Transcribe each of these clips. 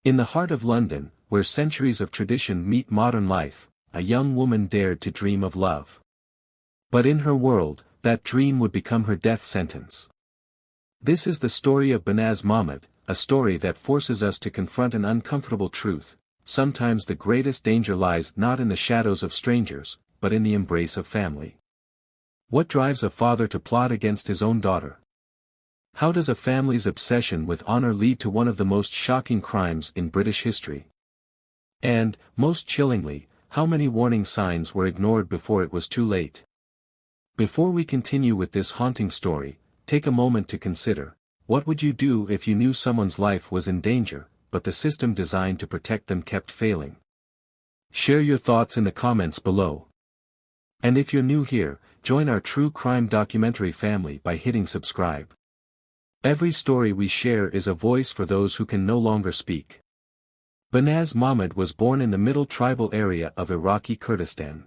In the heart of London, where centuries of tradition meet modern life, a young woman dared to dream of love. But in her world, that dream would become her death sentence. This is the story of Banaz Mahmod, a story that forces us to confront an uncomfortable truth. Sometimes the greatest danger lies not in the shadows of strangers, but in the embrace of family. What drives a father to plot against his own daughter? How does a family's obsession with honor lead to one of the most shocking crimes in British history? And, most chillingly, how many warning signs were ignored before it was too late? Before we continue with this haunting story, take a moment to consider, what would you do if you knew someone's life was in danger, but the system designed to protect them kept failing? Share your thoughts in the comments below. And if you're new here, join our true crime documentary family by hitting subscribe. Every story we share is a voice for those who can no longer speak. Banaz Mahmod was born in the middle tribal area of Iraqi Kurdistan.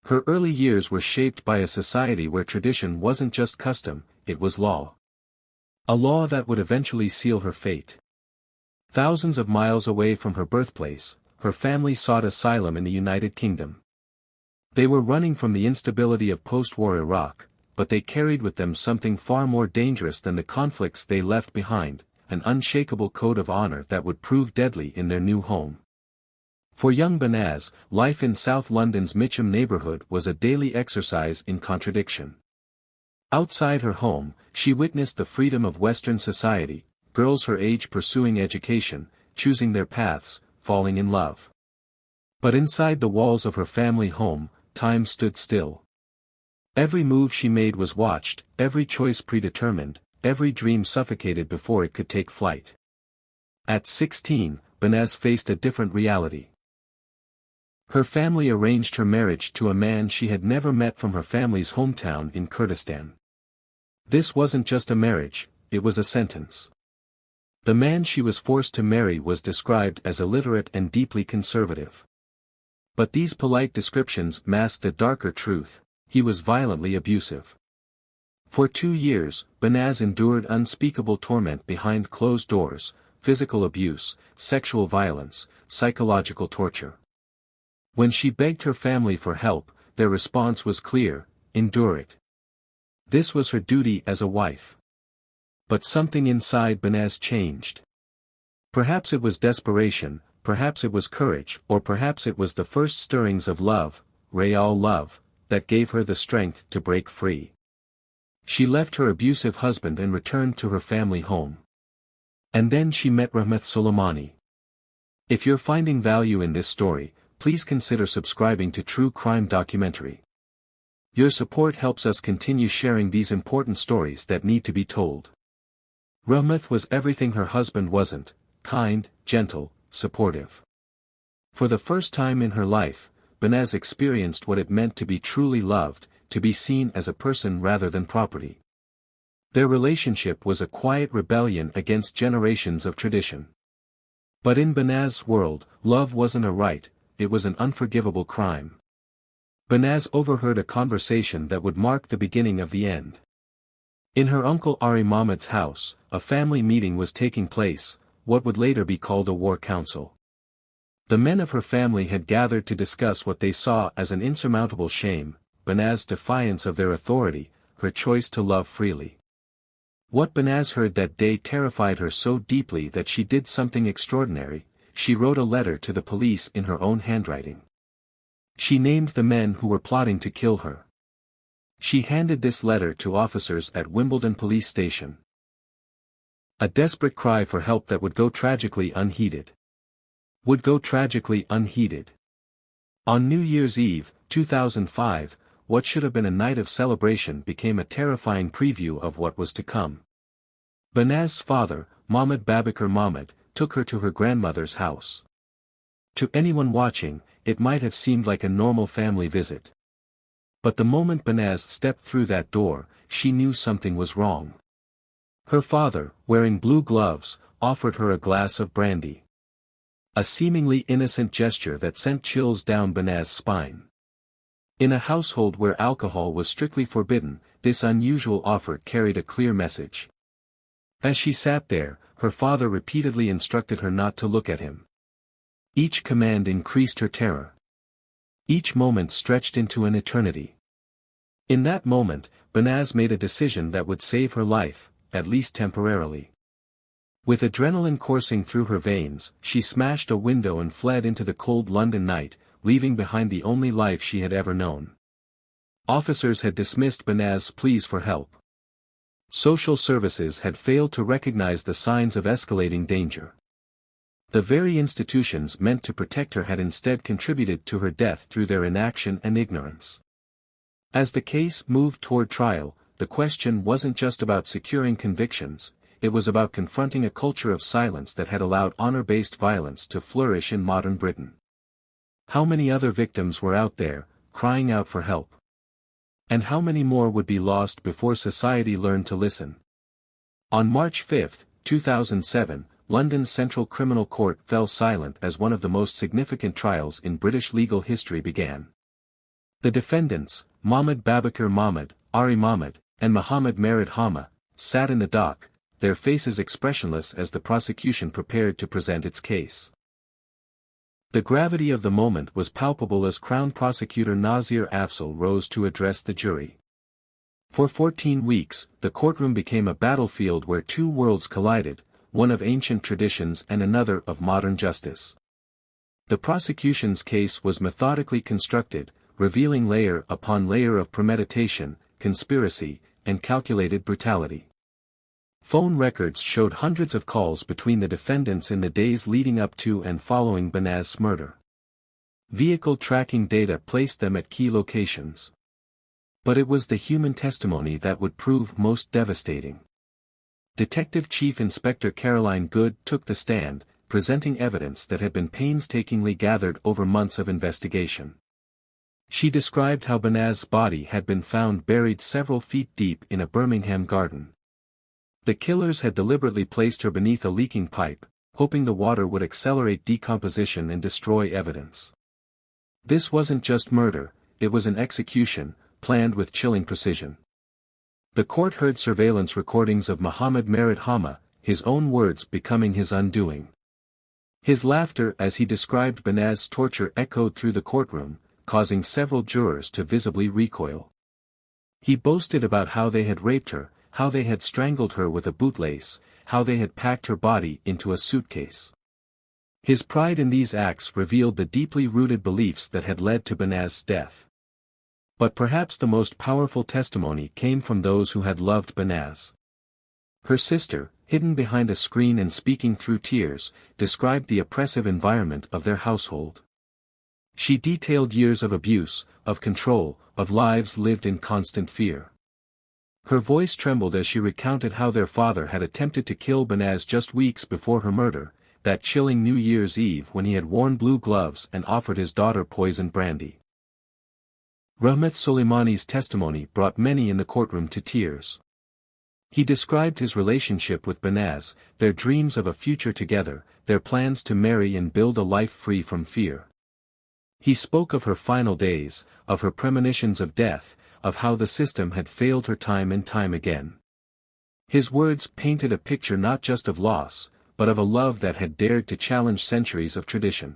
Her early years were shaped by a society where tradition wasn't just custom, it was law. A law that would eventually seal her fate. Thousands of miles away from her birthplace, her family sought asylum in the United Kingdom. They were running from the instability of post-war Iraq, but they carried with them something far more dangerous than the conflicts they left behind, an unshakable code of honor that would prove deadly in their new home. For young Banaz, life in South London's Mitcham neighbourhood was a daily exercise in contradiction. Outside her home, she witnessed the freedom of Western society, girls her age pursuing education, choosing their paths, falling in love. But inside the walls of her family home, time stood still. Every move she made was watched, every choice predetermined, every dream suffocated before it could take flight. At 16, Banaz faced a different reality. Her family arranged her marriage to a man she had never met from her family's hometown in Kurdistan. This wasn't just a marriage, it was a sentence. The man she was forced to marry was described as illiterate and deeply conservative. But these polite descriptions masked a darker truth: he was violently abusive. For 2 years, Banaz endured unspeakable torment behind closed doors: physical abuse, sexual violence, psychological torture. When she begged her family for help, their response was clear: endure it. This was her duty as a wife. But something inside Banaz changed. Perhaps it was desperation, perhaps it was courage, or perhaps it was the first stirrings of love, real love, that gave her the strength to break free. She left her abusive husband and returned to her family home. And then she met Rahmat Soleimani. If you're finding value in this story, please consider subscribing to True Crime Documentary. Your support helps us continue sharing these important stories that need to be told. Rahmat was everything her husband wasn't: kind, gentle, supportive. For the first time in her life, Banaz experienced what it meant to be truly loved, to be seen as a person rather than property. Their relationship was a quiet rebellion against generations of tradition. But in Banaz's world, love wasn't a right, it was an unforgivable crime. Banaz overheard a conversation that would mark the beginning of the end. In her uncle Ari Mahmod's house, a family meeting was taking place, what would later be called a war council. The men of her family had gathered to discuss what they saw as an insurmountable shame: Banaz's defiance of their authority, her choice to love freely. What Banaz heard that day terrified her so deeply that she did something extraordinary: she wrote a letter to the police in her own handwriting. She named the men who were plotting to kill her. She handed this letter to officers at Wimbledon police station. A desperate cry for help that would go tragically unheeded. Would go tragically unheeded. On New Year's Eve, 2005, what should have been a night of celebration became a terrifying preview of what was to come. Banaz's father, Mahmod Babakar Mahmod, took her to her grandmother's house. To anyone watching, it might have seemed like a normal family visit. But the moment Banaz stepped through that door, she knew something was wrong. Her father, wearing blue gloves, offered her a glass of brandy. A seemingly innocent gesture that sent chills down Banaz's spine. In a household where alcohol was strictly forbidden, this unusual offer carried a clear message. As she sat there, her father repeatedly instructed her not to look at him. Each command increased her terror. Each moment stretched into an eternity. In that moment, Banaz made a decision that would save her life, at least temporarily. With adrenaline coursing through her veins, she smashed a window and fled into the cold London night, leaving behind the only life she had ever known. Officers had dismissed Banaz's pleas for help. Social services had failed to recognize the signs of escalating danger. The very institutions meant to protect her had instead contributed to her death through their inaction and ignorance. As the case moved toward trial, the question wasn't just about securing convictions, it was about confronting a culture of silence that had allowed honor-based violence to flourish in modern Britain. How many other victims were out there, crying out for help? And how many more would be lost before society learned to listen? On March 5, 2007, London's Central Criminal Court fell silent as one of the most significant trials in British legal history began. The defendants, Mahmod Babakar Mahmod, Ari Mahmod, and Mohammed Merad Hama, sat in the dock, their faces expressionless as the prosecution prepared to present its case. The gravity of the moment was palpable as Crown Prosecutor Nazir Afzal rose to address the jury. For 14 weeks, the courtroom became a battlefield where two worlds collided, one of ancient traditions and another of modern justice. The prosecution's case was methodically constructed, revealing layer upon layer of premeditation, conspiracy, and calculated brutality. Phone records showed hundreds of calls between the defendants in the days leading up to and following Banaz's murder. Vehicle tracking data placed them at key locations. But it was the human testimony that would prove most devastating. Detective Chief Inspector Caroline Good took the stand, presenting evidence that had been painstakingly gathered over months of investigation. She described how Banaz's body had been found buried several feet deep in a Birmingham garden. The killers had deliberately placed her beneath a leaking pipe, hoping the water would accelerate decomposition and destroy evidence. This wasn't just murder, it was an execution, planned with chilling precision. The court heard surveillance recordings of Mohammed Merad Hama, his own words becoming his undoing. His laughter as he described Banaz's torture echoed through the courtroom, causing several jurors to visibly recoil. He boasted about how they had raped her, how they had strangled her with a bootlace, how they had packed her body into a suitcase. His pride in these acts revealed the deeply rooted beliefs that had led to Banaz's death. But perhaps the most powerful testimony came from those who had loved Banaz. Her sister, hidden behind a screen and speaking through tears, described the oppressive environment of their household. She detailed years of abuse, of control, of lives lived in constant fear. Her voice trembled as she recounted how their father had attempted to kill Banaz just weeks before her murder, that chilling New Year's Eve when he had worn blue gloves and offered his daughter poisoned brandy. Rahmat Soleimani's testimony brought many in the courtroom to tears. He described his relationship with Banaz, their dreams of a future together, their plans to marry and build a life free from fear. He spoke of her final days, of her premonitions of death, of how the system had failed her time and time again. His words painted a picture not just of loss, but of a love that had dared to challenge centuries of tradition.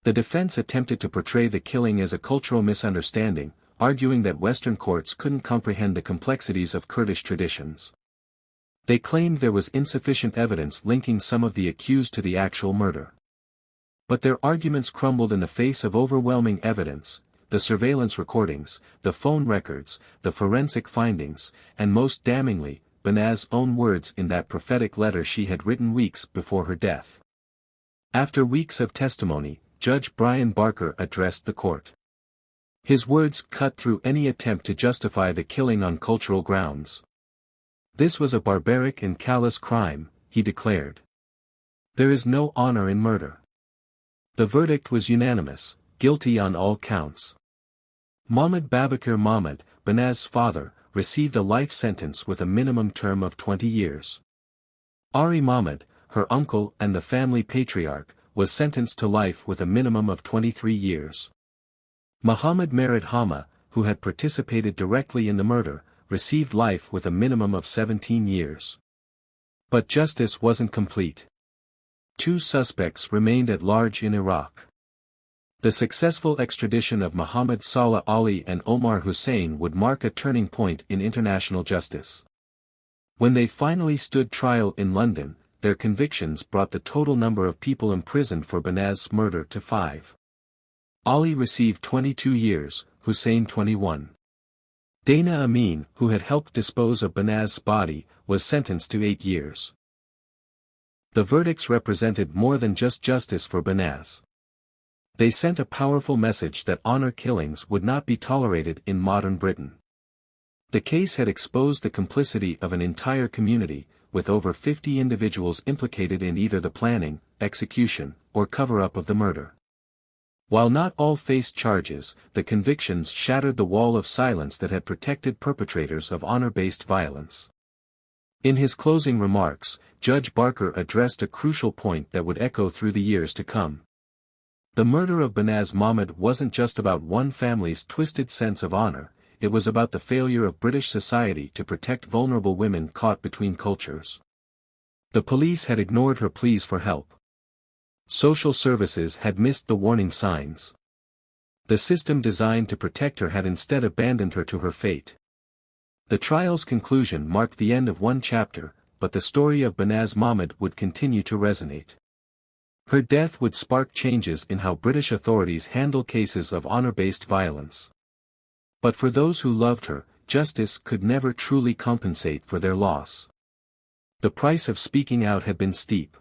The defense attempted to portray the killing as a cultural misunderstanding, arguing that Western courts couldn't comprehend the complexities of Kurdish traditions. They claimed there was insufficient evidence linking some of the accused to the actual murder. But their arguments crumbled in the face of overwhelming evidence: the surveillance recordings, the phone records, the forensic findings, and most damningly, Banaz's own words in that prophetic letter she had written weeks before her death. After weeks of testimony, Judge Brian Barker addressed the court. His words cut through any attempt to justify the killing on cultural grounds. This was a barbaric and callous crime, he declared. There is no honor in murder. The verdict was unanimous: guilty on all counts. Mohammed Babakar Mahmod, Banaz's father, received a life sentence with a minimum term of 20 years. Ari Mahmod, her uncle and the family patriarch, was sentenced to life with a minimum of 23 years. Mohammed Merad Hama, who had participated directly in the murder, received life with a minimum of 17 years. But justice wasn't complete. Two suspects remained at large in Iraq. The successful extradition of Muhammad Salah Ali and Omar Hussein would mark a turning point in international justice. When they finally stood trial in London, their convictions brought the total number of people imprisoned for Banaz's murder to 5. Ali received 22 years, Hussein 21. Dana Amin, who had helped dispose of Banaz's body, was sentenced to 8 years. The verdicts represented more than just justice for Banaz. They sent a powerful message that honor killings would not be tolerated in modern Britain. The case had exposed the complicity of an entire community, with over 50 individuals implicated in either the planning, execution, or cover-up of the murder. While not all faced charges, the convictions shattered the wall of silence that had protected perpetrators of honor-based violence. In his closing remarks, Judge Barker addressed a crucial point that would echo through the years to come. The murder of Banaz Mahmod wasn't just about one family's twisted sense of honor, it was about the failure of British society to protect vulnerable women caught between cultures. The police had ignored her pleas for help. Social services had missed the warning signs. The system designed to protect her had instead abandoned her to her fate. The trial's conclusion marked the end of one chapter, but the story of Banaz Mahmod would continue to resonate. Her death would spark changes in how British authorities handle cases of honor-based violence. But for those who loved her, justice could never truly compensate for their loss. The price of speaking out had been steep.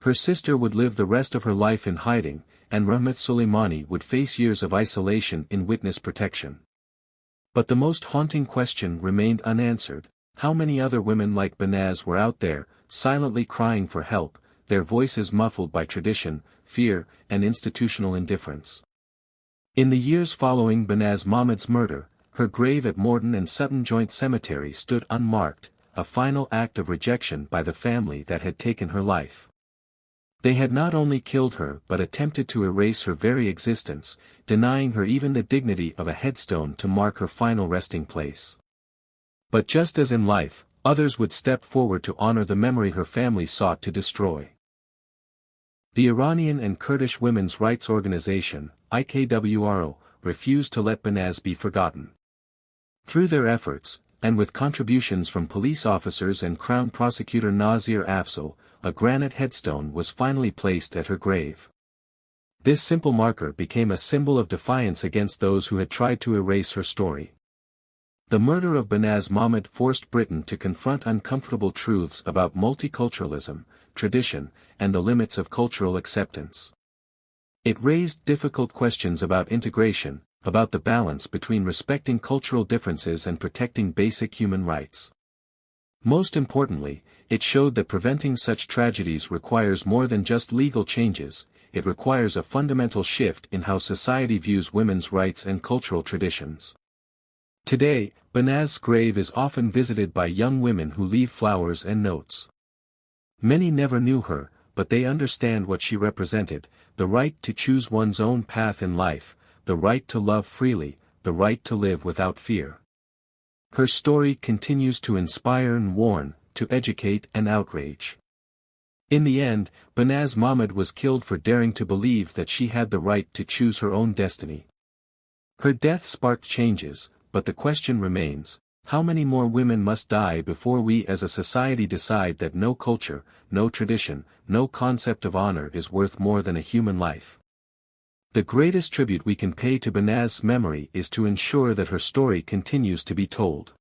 Her sister would live the rest of her life in hiding, and Rahmat Soleimani would face years of isolation in witness protection. But the most haunting question remained unanswered: how many other women like Banaz were out there, silently crying for help, their voices muffled by tradition, fear, and institutional indifference? In the years following Banaz Mahmod's murder, her grave at Morden and Sutton Joint Cemetery stood unmarked, a final act of rejection by the family that had taken her life. They had not only killed her but attempted to erase her very existence, denying her even the dignity of a headstone to mark her final resting place. But just as in life, others would step forward to honor the memory her family sought to destroy. The Iranian and Kurdish women's rights organization, IKWRO, refused to let Banaz be forgotten. Through their efforts, and with contributions from police officers and Crown Prosecutor Nazir Afzal, a granite headstone was finally placed at her grave. This simple marker became a symbol of defiance against those who had tried to erase her story. The murder of Banaz Mahmod forced Britain to confront uncomfortable truths about multiculturalism, tradition, and the limits of cultural acceptance. It raised difficult questions about integration, about the balance between respecting cultural differences and protecting basic human rights. Most importantly, it showed that preventing such tragedies requires more than just legal changes, it requires a fundamental shift in how society views women's rights and cultural traditions. Today, Banaz's grave is often visited by young women who leave flowers and notes. Many never knew her, but they understand what she represented: the right to choose one's own path in life, the right to love freely, the right to live without fear. Her story continues to inspire and warn, to educate and outrage. In the end, Banaz Mahmod was killed for daring to believe that she had the right to choose her own destiny. Her death sparked changes, but the question remains: how many more women must die before we as a society decide that no culture, no tradition, no concept of honor is worth more than a human life? The greatest tribute we can pay to Banaz's memory is to ensure that her story continues to be told.